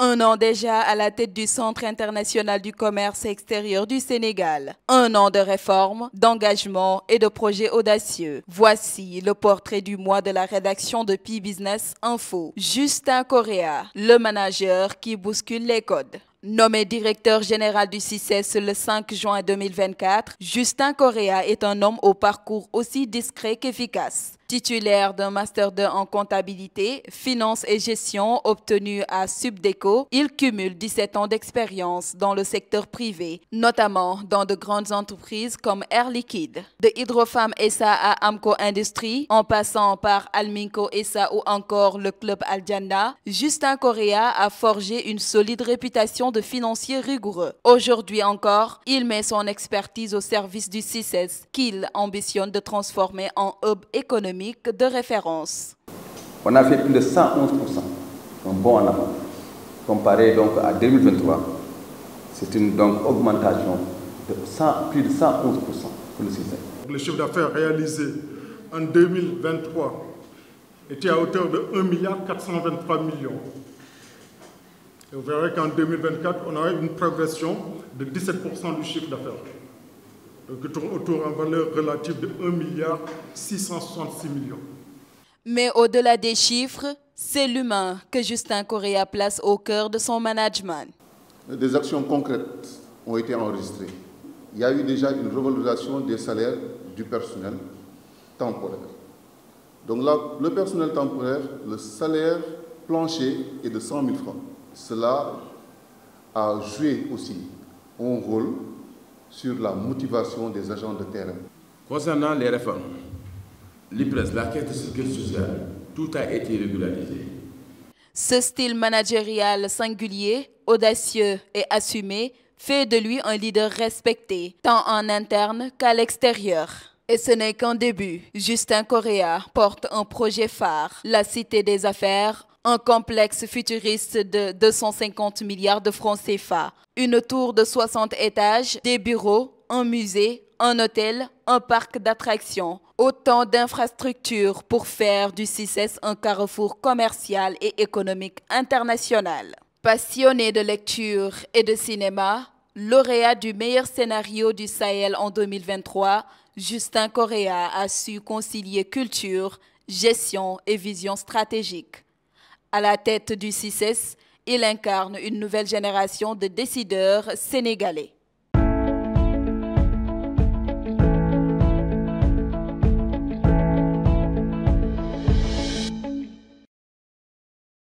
Un an déjà à la tête du Centre international du commerce extérieur du Sénégal. Un an de réformes, d'engagement et de projets audacieux. Voici le portrait du mois de la rédaction de Pi-Business Info. Justin Correa, le manager qui bouscule les codes. Nommé directeur général du CICES le 5 juin 2024, Justin Correa est un homme au parcours aussi discret qu'efficace. Titulaire d'un Master 2 en comptabilité, finance et gestion obtenu à Subdeco, il cumule 17 ans d'expérience dans le secteur privé, notamment dans de grandes entreprises comme Air Liquide. De Hydrofam SA à Amco Industries, en passant par Alminco SA ou encore le club Al Janna, Justin Correa a forgé une solide réputation de financier rigoureux. Aujourd'hui encore, il met son expertise au service du CICES qu'il ambitionne de transformer en hub économique de référence. On a fait plus de 111%, un bond en avant. Comparé donc à 2023, c'est une donc augmentation de plus de 111% pour le CICES. Le chiffre d'affaires réalisé en 2023 était à hauteur de 1,423 milliard. Et vous verrez qu'en 2024, on a eu une progression de 17% du chiffre d'affaires. Donc tourne autour en valeur relative de 1,666 milliard. Mais au-delà des chiffres, c'est l'humain que Justin Correa place au cœur de son management. Des actions concrètes ont été enregistrées. Il y a eu déjà une revalorisation des salaires du personnel temporaire. Donc là, le personnel temporaire, le salaire plancher est de 100 000 francs. Cela a joué aussi un rôle sur la motivation des agents de terrain. Concernant les réformes, l'IPRES, la caisse de sécurité sociale, tout a été régularisé. Ce style managérial singulier, audacieux et assumé fait de lui un leader respecté, tant en interne qu'à l'extérieur. Et ce n'est qu'un début. Justin Correa porte un projet phare, la Cité des Affaires, un complexe futuriste de 250 milliards de francs CFA, une tour de 60 étages, des bureaux, un musée, un hôtel, un parc d'attractions. Autant d'infrastructures pour faire du CICES un carrefour commercial et économique international. Passionné de lecture et de cinéma, lauréat du meilleur scénario du Sahel en 2023, Justin Correa a su concilier culture, gestion et vision stratégique. À la tête du CICES, il incarne une nouvelle génération de décideurs sénégalais.